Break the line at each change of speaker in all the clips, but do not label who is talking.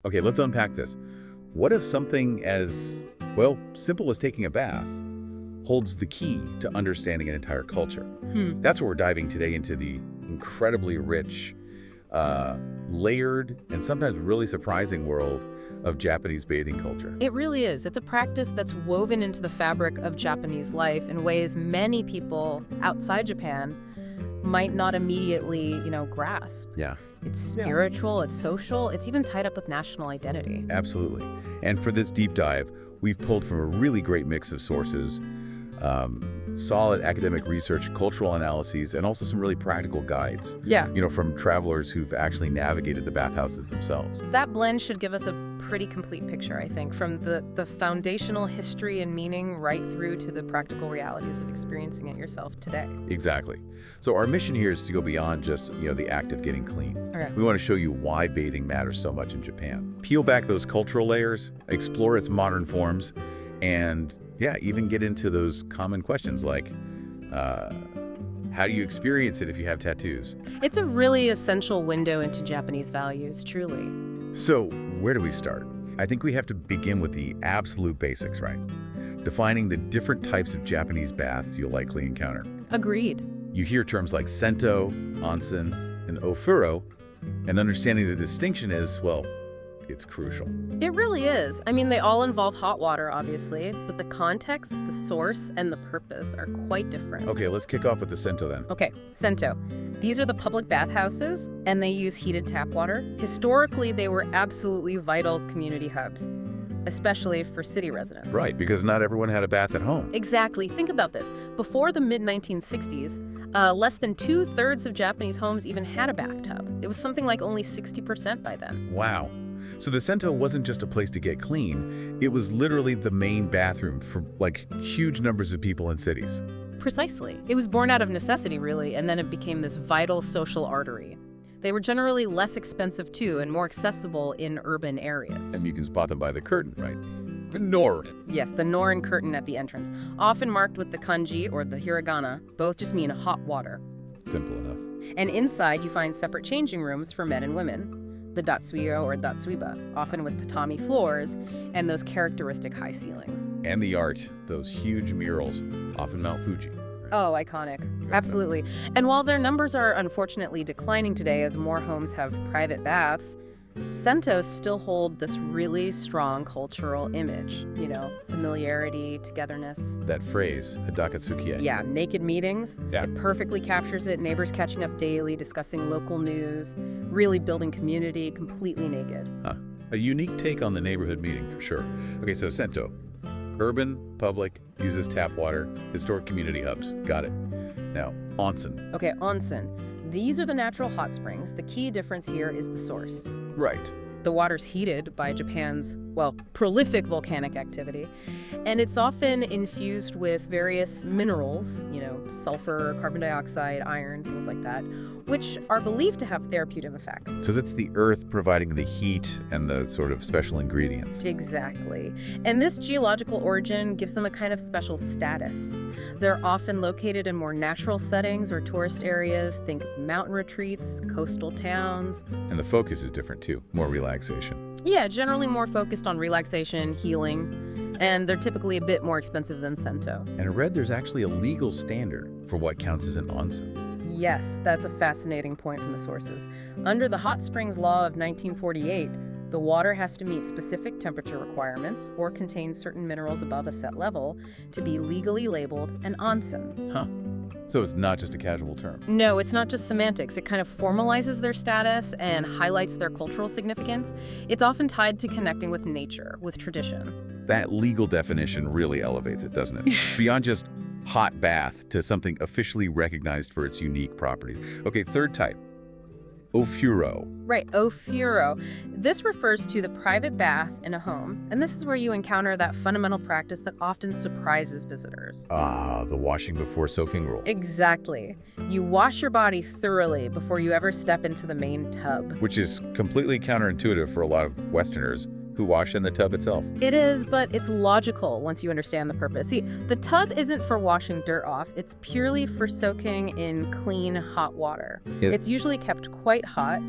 Okay, let's unpack this. What if something as, well, simple as taking a bath holds the key to understanding an entire culture? That's what we're diving today into the incredibly rich, layered, and sometimes really surprising world of Japanese bathing culture.
It really is. It's a practice that's woven into the fabric of Japanese life in ways many people outside Japan might not immediately, grasp.
Yeah,
It's spiritual, it's social, it's even tied up with national identity.
absolutely. And for this deep dive, we've pulled from a really great mix of sources, solid academic research, cultural analyses, and also some really practical guides,
Yeah.
from travelers who've actually navigated the bathhouses themselves.
That blend should give us a pretty complete picture, I think, from the foundational history and meaning right through to the practical realities of experiencing it yourself today.
Exactly. So our mission here is to go beyond just, the act of getting clean.
Okay.
We want to show you why bathing matters so much in Japan. Peel back those cultural layers, explore its modern forms, and even get into those common questions like, how do you experience it if you have tattoos?
It's a really essential window into Japanese values, truly.
So where do we start? I think we have to begin with the absolute basics, right? Defining the different types of Japanese baths you'll likely encounter.
Agreed.
You hear terms like Sento, Onsen, and Ofuro, and understanding the distinction is, well, it's crucial.
It really is. I mean, they all involve hot water, obviously, but the context, the source, and the purpose are quite different.
Okay, let's kick off with the Sento then.
Okay, Sento. These are the public bathhouses, and they use heated tap water. Historically, they were absolutely vital community hubs, especially for city residents.
Right, because not everyone had a bath at home.
Exactly. Think about this. Before the mid-1960s, less than 2/3 of Japanese homes even had a bathtub. It was something like only 60% by then.
Wow. So the Sento wasn't just a place to get clean, it was literally the main bathroom for huge numbers of people in cities.
Precisely. It was born out of necessity, really, and then it became this vital social artery. They were generally less expensive, too, and more accessible in urban areas.
And you can spot them by the curtain, right? The Nor.
Yes, the Norin curtain at the entrance, often marked with the kanji or the hiragana. Both just mean hot water.
Simple enough.
And inside, you find separate changing rooms for men and women. The datsuyo or datsuiba, often with tatami floors and those characteristic high ceilings.
And the art, those huge murals, often Mount Fuji. Right?
Oh, iconic. Absolutely. And while their numbers are unfortunately declining today as more homes have private baths, Sentos still hold this really strong cultural image, familiarity, togetherness.
That phrase, Hadakatsukie.
Yeah, naked meetings.
Yeah.
It perfectly captures it. Neighbors catching up daily, discussing local news, really building community, completely naked.
A unique take on the neighborhood meeting, for sure. Okay, so Sento. Urban, public, uses tap water, historic community hubs. Got it. Now, onsen.
Okay, onsen. These are the natural hot springs. The key difference here is the source.
Right.
The water's heated by Japan's, prolific volcanic activity, and it's often infused with various minerals, sulfur, carbon dioxide, iron, things like that, which are believed to have therapeutic effects.
So it's the earth providing the heat and the sort of special ingredients.
Exactly. And this geological origin gives them a kind of special status. They're often located in more natural settings or tourist areas. Think mountain retreats, coastal towns.
And the focus is different too, more relaxation.
Yeah, generally more focused on relaxation, healing, and they're typically a bit more expensive than Sento.
And I read there's actually a legal standard for what counts as an onsen.
Yes, that's a fascinating point from the sources. Under the Hot Springs Law of 1948, the water has to meet specific temperature requirements or contain certain minerals above a set level to be legally labeled an onsen.
Huh. So it's not just a casual term.
No, it's not just semantics. It kind of formalizes their status and highlights their cultural significance. It's often tied to connecting with nature, with tradition.
That legal definition really elevates it, doesn't it? Beyond just hot bath to something officially recognized for its unique properties. Okay, third type, ofuro.
Right, ofuro. This refers to the private bath in a home, and this is where you encounter that fundamental practice that often surprises visitors.
Ah, the washing before soaking rule.
Exactly. You wash your body thoroughly before you ever step into the main tub.
Which is completely counterintuitive for a lot of Westerners who wash in the tub itself.
It is, but it's logical once you understand the purpose. See, the tub isn't for washing dirt off. It's purely for soaking in clean, hot water. It's usually kept quite hot,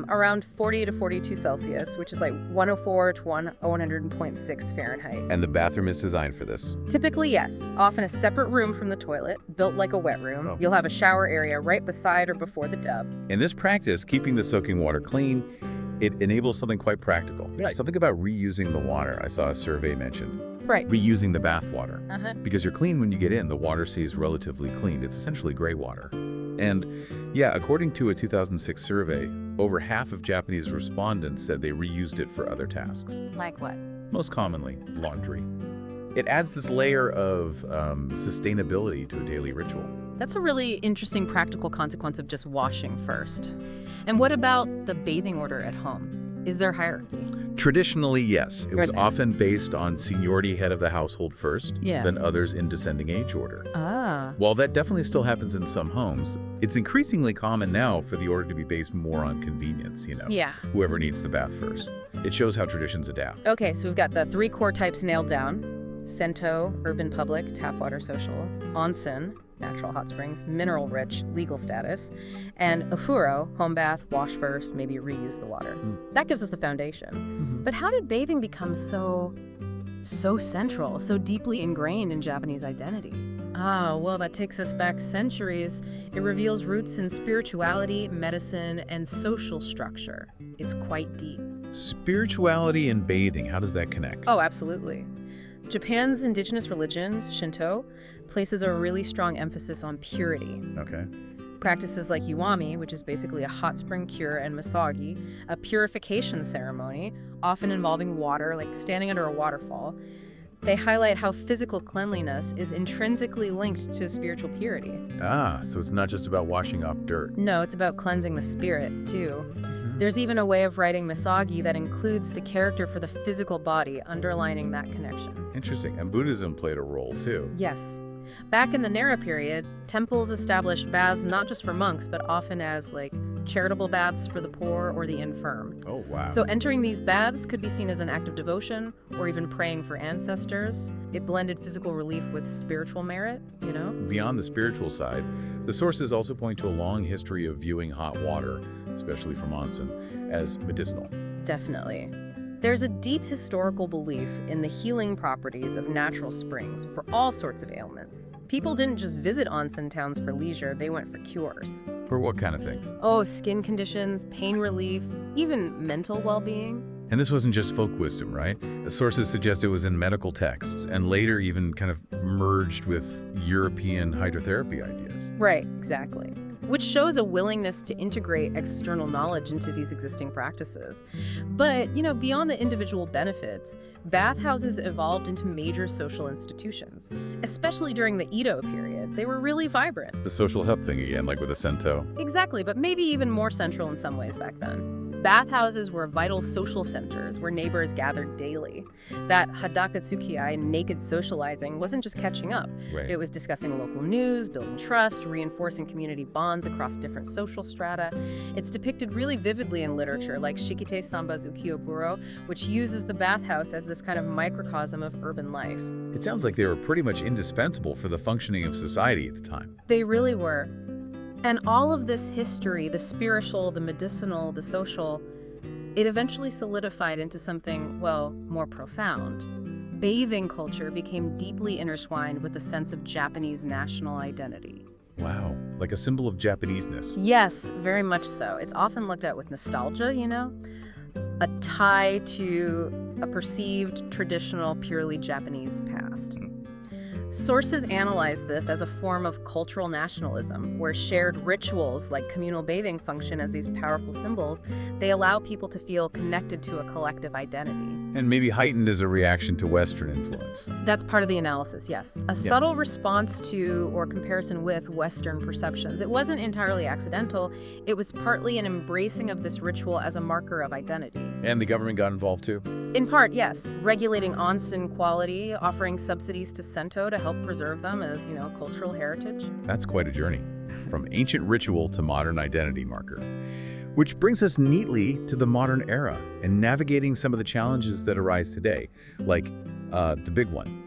around 40 to 42 Celsius, which is like 104 to 100.6 Fahrenheit.
And the bathroom is designed for this.
Typically, yes. Often a separate room from the toilet, built like a wet room.
Oh.
You'll have a shower area right beside or before the tub.
In this practice, keeping the soaking water clean, it enables something quite practical.
Right.
Something about reusing the water. I saw a survey mentioned.
Right.
Reusing the bath water.
Uh-huh.
Because you're clean when you get in, the water stays relatively clean. It's essentially gray water. And yeah, according to a 2006 survey, over half of Japanese respondents said they reused it for other tasks.
Like what?
Most commonly, laundry. It adds this layer of sustainability to a daily ritual.
That's a really interesting practical consequence of just washing first. And what about the bathing order at home? Is there hierarchy?
Traditionally, yes. It was
Right.
often based on seniority head of the household first,
Yeah.
then others in descending age order.
Ah.
While that definitely still happens in some homes, it's increasingly common now for the order to be based more on convenience,
Yeah.
whoever needs the bath first. It shows how traditions adapt.
Okay, so we've got the 3 core types nailed down. Sento, urban public, tap water social. Onsen, natural hot springs, mineral rich, legal status. And ofuro, home bath, wash first, maybe reuse the water. That gives us the foundation. But how did bathing become so central, so deeply ingrained in Japanese identity? Ah, well, that takes us back centuries. It reveals roots in spirituality, medicine, and social structure. It's quite deep.
Spirituality and bathing, how does that connect?
Oh, absolutely. Japan's indigenous religion, Sento, places a really strong emphasis on purity.
Okay.
Practices like Iwami, which is basically a hot spring cure, and Misagi, a purification ceremony, often involving water, like standing under a waterfall, they highlight how physical cleanliness is intrinsically linked to spiritual purity.
Ah, so it's not just about washing off dirt.
No, it's about cleansing the spirit, too. There's even a way of writing Misagi that includes the character for the physical body, underlining that connection.
Interesting. And Buddhism played a role, too.
Yes. Back in the Nara period, temples established baths not just for monks, but often as, charitable baths for the poor or the infirm.
Oh, wow.
So entering these baths could be seen as an act of devotion or even praying for ancestors. It blended physical relief with spiritual merit,
Beyond the spiritual side, the sources also point to a long history of viewing hot water, especially from onsen, as medicinal.
Definitely. There's a deep historical belief in the healing properties of natural springs for all sorts of ailments. People didn't just visit onsen towns for leisure, they went for cures.
For what kind of things?
Oh, skin conditions, pain relief, even mental well-being.
And this wasn't just folk wisdom, right? The sources suggest it was in medical texts, and later even kind of merged with European hydrotherapy ideas.
Right, exactly. Which shows a willingness to integrate external knowledge into these existing practices. But, beyond the individual benefits, bathhouses evolved into major social institutions. Especially during the Edo period, they were really vibrant.
The social hub thing again, like with the Sento.
Exactly, but maybe even more central in some ways back then. Bathhouses were vital social centers where neighbors gathered daily. That hadakatsukiai, naked socializing, wasn't just catching up.
Right.
It was discussing local news, building trust, reinforcing community bonds across different social strata. It's depicted really vividly in literature like Shikite Samba's Ukiyo-buro, which uses the bathhouse as this kind of microcosm of urban life.
It sounds like they were pretty much indispensable for the functioning of society at the time.
They really were. And all of this history, the spiritual, the medicinal, the social, it eventually solidified into something, more profound. Bathing culture became deeply intertwined with a sense of Japanese national identity.
Wow, like a symbol of Japaneseness.
Yes, very much so. It's often looked at with nostalgia, a tie to a perceived, traditional, purely Japanese past. Sources analyze this as a form of cultural nationalism, where shared rituals like communal bathing function as these powerful symbols. They allow people to feel connected to a collective identity.
And maybe heightened as a reaction to Western influence.
That's part of the analysis, yes. A subtle response to or comparison with Western perceptions. It wasn't entirely accidental. It was partly an embracing of this ritual as a marker of identity.
And the government got involved too?
In part, yes. Regulating onsen quality, offering subsidies to Sento to help preserve them as, cultural heritage.
That's quite a journey. From ancient ritual to modern identity marker. Which brings us neatly to the modern era and navigating some of the challenges that arise today, like the big one,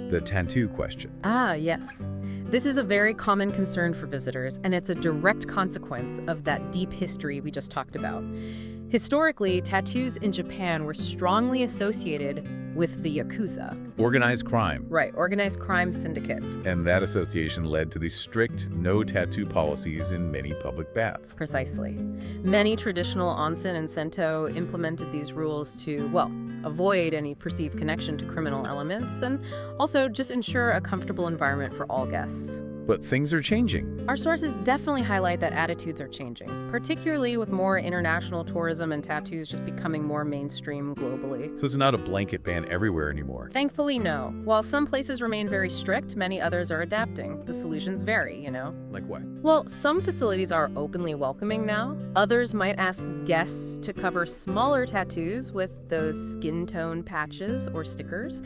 the tattoo question.
Ah, yes. This is a very common concern for visitors, and it's a direct consequence of that deep history we just talked about. Historically, tattoos in Japan were strongly associated with the Yakuza.
Organized crime.
Right, organized crime syndicates.
And that association led to the strict no tattoo policies in many public baths.
Precisely. Many traditional onsen and sento implemented these rules to, well, avoid any perceived connection to criminal elements and also just ensure a comfortable environment for all guests.
But things are changing.
Our sources definitely highlight that attitudes are changing, particularly with more international tourism and tattoos just becoming more mainstream globally.
So it's not a blanket ban everywhere anymore.
Thankfully, no. While some places remain very strict, many others are adapting. The solutions vary, you know?
Like what?
Well, some facilities are openly welcoming now. Others might ask guests to cover smaller tattoos with those skin tone patches or stickers.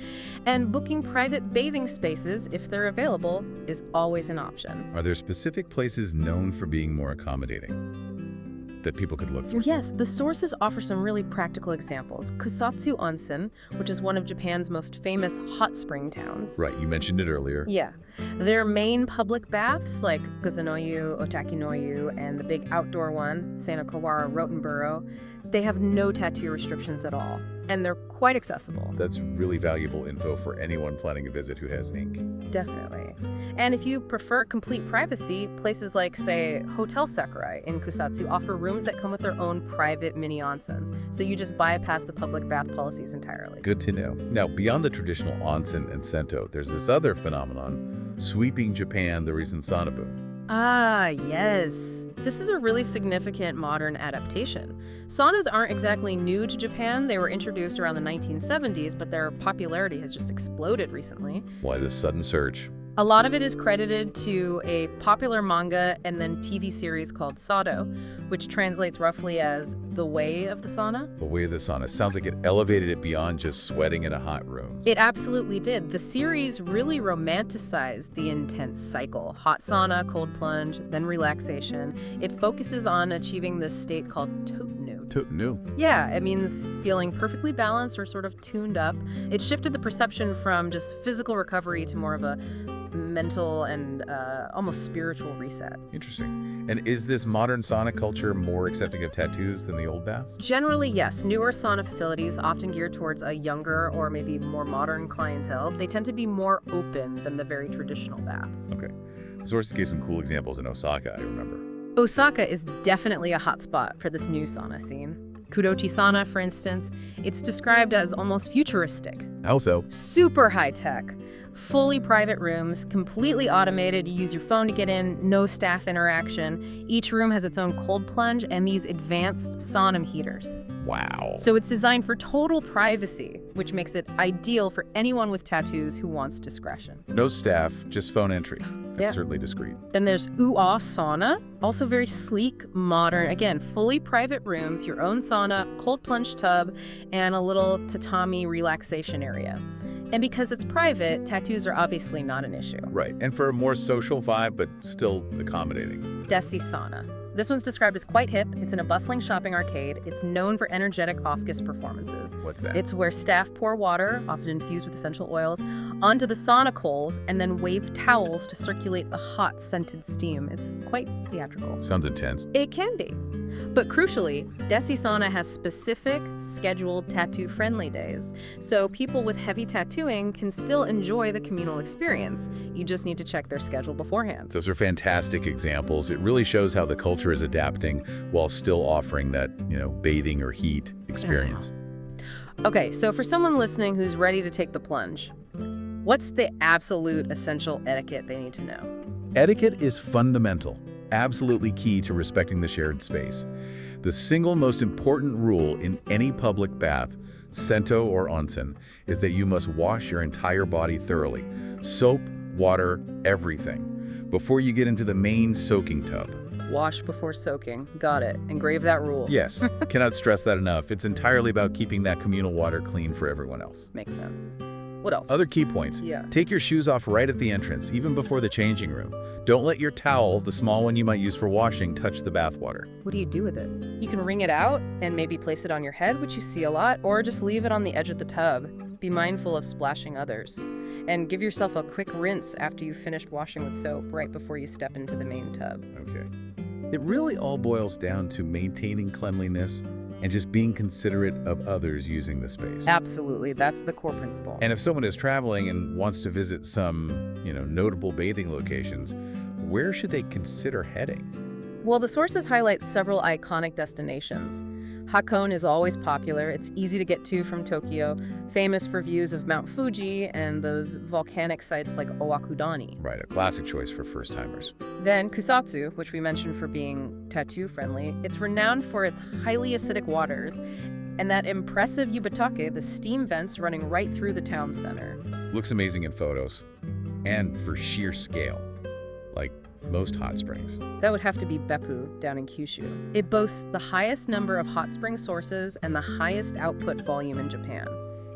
And booking private bathing spaces, if they're available, is always an option.
Are there specific places known for being more accommodating that people could look for?
Well, yes, the sources offer some really practical examples. Kusatsu Onsen, which is one of Japan's most famous hot spring towns.
Right, you mentioned it earlier.
Yeah. Their main public baths, like Gozanoyu, Otaki-no-yu, and the big outdoor one, Sanokawara Rotenboro, they have no tattoo restrictions at all, and they're quite accessible.
That's really valuable info for anyone planning a visit who has ink.
Definitely. And if you prefer complete privacy, places like, say, Hotel Sakurai in Kusatsu offer rooms that come with their own private mini onsens, so you just bypass the public bath policies entirely.
Good to know. Now, beyond the traditional onsen and sento, there's this other phenomenon, sweeping Japan, the recent sauna boom.
Ah, yes. This is a really significant modern adaptation. Saunas aren't exactly new to Japan. They were introduced around the 1970s, but their popularity has just exploded recently.
Why this sudden surge?
A lot of it is credited to a popular manga and then TV series called Sento, which translates roughly as The Way of the Sauna.
The Way of the Sauna. Sounds like it elevated it beyond just sweating in a hot room.
It absolutely did. The series really romanticized the intense cycle. Hot sauna, cold plunge, then relaxation. It focuses on achieving this state called totnu.
Totnu?
Yeah, it means feeling perfectly balanced or sort of tuned up. It shifted the perception from just physical recovery to more of a mental and almost spiritual reset.
Interesting. And is this modern sauna culture more accepting of tattoos than the old baths?
Generally, yes. Newer sauna facilities, often geared towards a younger or maybe more modern clientele, they tend to be more open than the very traditional baths.
Okay. Sources gave some cool examples in Osaka, I remember.
Osaka is definitely a hotspot for this new sauna scene. Kudochi sauna, for instance, it's described as almost futuristic.
How so?
Super high-tech. Fully private rooms, completely automated. You use your phone to get in, no staff interaction. Each room has its own cold plunge and these advanced sauna heaters.
Wow.
So it's designed for total privacy, which makes it ideal for anyone with tattoos who wants discretion.
No staff, just phone entry. That's
Yeah.
certainly discreet.
Then there's Uo Sauna, also very sleek, modern, again, fully private rooms, your own sauna, cold plunge tub, and a little tatami relaxation area. And because it's private, tattoos are obviously not an issue.
Right. And for a more social vibe, but still accommodating.
Desi Sauna. This one's described as quite hip. It's in a bustling shopping arcade. It's known for energetic off-gis performances.
What's that?
It's where staff pour water, often infused with essential oils, onto the sauna coals and then wave towels to circulate the hot, scented steam. It's quite theatrical.
Sounds intense.
It can be. But crucially, Desi Sauna has specific, scheduled tattoo-friendly days. So people with heavy tattooing can still enjoy the communal experience. You just need to check their schedule beforehand.
Those are fantastic examples. It really shows how the culture is adapting while still offering that, bathing or heat experience.
Okay, so for someone listening who's ready to take the plunge, what's the absolute essential etiquette they need to know?
Etiquette is fundamental, absolutely key to respecting the shared space. The single most important rule in any public bath, sento or onsen, is that you must wash your entire body thoroughly. Soap, water, everything, before you get into the main soaking tub.
Wash before soaking. Got it. Engrave that rule.
Yes, cannot stress that enough. It's entirely about keeping that communal water clean for everyone else.
Makes sense. What else?
Other key points.
Yeah.
Take your shoes off right at the entrance, even before the changing room. Don't let your towel, the small one you might use for washing, touch the bath water.
What do you do with it? You can wring it out and maybe place it on your head, which you see a lot, or just leave it on the edge of the tub. Be mindful of splashing others. And give yourself a quick rinse after you've finished washing with soap right before you step into the main tub.
Okay. It really all boils down to maintaining cleanliness and just being considerate of others using the space.
Absolutely. That's the core principle.
And if someone is traveling and wants to visit some, notable bathing locations, where should they consider heading?
Well, the sources highlight several iconic destinations. Hakone is always popular. It's easy to get to from Tokyo, famous for views of Mount Fuji and those volcanic sites like Owakudani.
Right, a classic choice for first-timers.
Then Kusatsu, which we mentioned for being tattoo-friendly, it's renowned for its highly acidic waters and that impressive Yubatake, the steam vents running right through the town center.
Looks amazing in photos, and for sheer scale, like most hot springs.
That would have to be Beppu down in Kyushu. It boasts the highest number of hot spring sources and the highest output volume in Japan.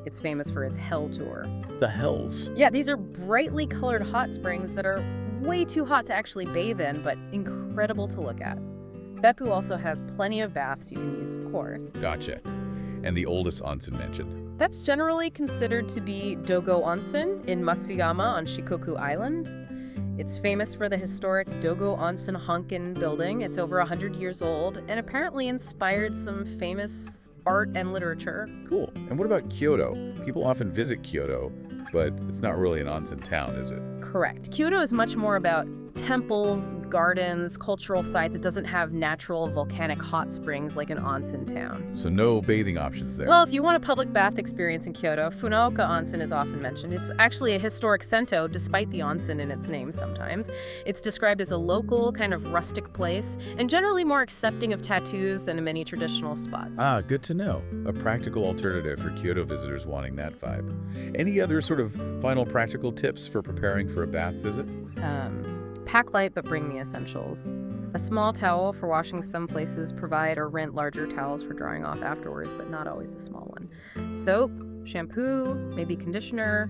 It's famous for its Hell Tour.
The hells.
Yeah, these are brightly colored hot springs that are way too hot to actually bathe in, but incredible to look at. Beppu also has plenty of baths you can use, of course.
Gotcha. And the oldest onsen mentioned.
That's generally considered to be Dogo Onsen in Matsuyama on Shikoku Island. It's famous for the historic Dogo Onsen Honkin building. It's over 100 years old and apparently inspired some famous art and literature.
Cool. And what about Kyoto? People often visit Kyoto, but it's not really an onsen town, is it?
Correct. Kyoto is much more about temples, gardens, cultural sites. It doesn't have natural volcanic hot springs like an onsen town.
So no bathing options there.
Well, if you want a public bath experience in Kyoto, Funaoka Onsen is often mentioned. It's actually a historic Sento, despite the onsen in its name sometimes. It's described as a local, kind of rustic place, and generally more accepting of tattoos than many traditional spots.
Ah, good to know. A practical alternative for Kyoto visitors wanting that vibe. Any other sort of final practical tips for preparing for a bath visit?
Pack light, but bring the essentials. A small towel for washing some places, provide or rent larger towels for drying off afterwards, but not always the small one. Soap, shampoo, maybe conditioner,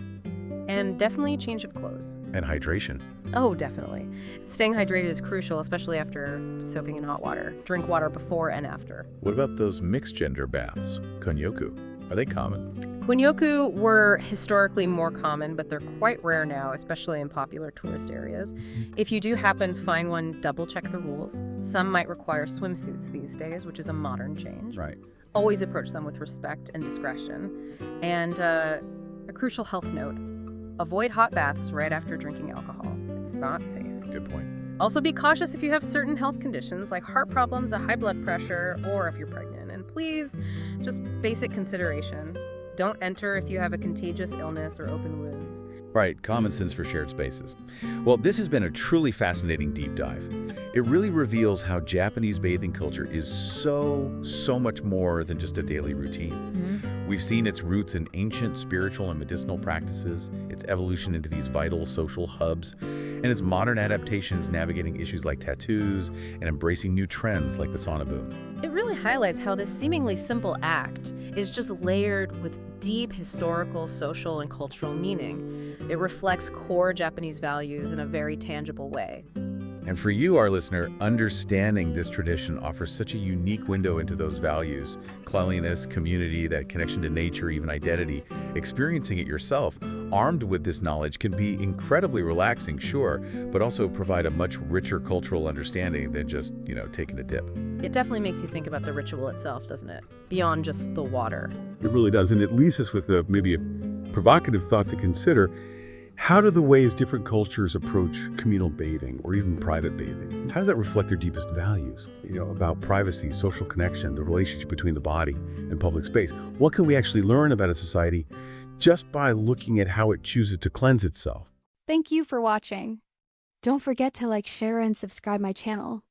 and definitely a change of clothes.
And hydration.
Oh, definitely. Staying hydrated is crucial, especially after soaking in hot water. Drink water before and after.
What about those mixed-gender baths? Konyoku. Are they common?
Kunyoku were historically more common, but they're quite rare now, especially in popular tourist areas. If you do happen to find one, double-check the rules. Some might require swimsuits these days, which is a modern change.
Right.
Always approach them with respect and discretion. And a crucial health note, avoid hot baths right after drinking alcohol. It's not safe.
Good point.
Also be cautious if you have certain health conditions like heart problems, a high blood pressure, or if you're pregnant. And please, just basic consideration. Don't enter if you have a contagious illness or open wounds.
Right, common sense for shared spaces. Well, this has been a truly fascinating deep dive. It really reveals how Japanese bathing culture is so much more than just a daily routine. We've seen its roots in ancient spiritual and medicinal practices, its evolution into these vital social hubs, and its modern adaptations navigating issues like tattoos and embracing new trends like the sauna boom.
It really highlights how this seemingly simple act is just layered with deep historical, social, and cultural meaning. It reflects core Japanese values in a very tangible way.
And for you, our listener, understanding this tradition offers such a unique window into those values: cleanliness, community, that connection to nature, even identity. Experiencing it yourself, armed with this knowledge, can be incredibly relaxing, sure, but also provide a much richer cultural understanding than just, taking a dip.
It definitely makes you think about the ritual itself, doesn't it? Beyond just the water.
It really does, and it leaves us with maybe a provocative thought to consider. How do the ways different cultures approach communal bathing or even private bathing, how does that reflect their deepest values? About privacy, social connection, the relationship between the body and public space. What can we actually learn about a society just by looking at how it chooses to cleanse itself?
Thank you for watching. Don't forget to like, share, and subscribe my channel.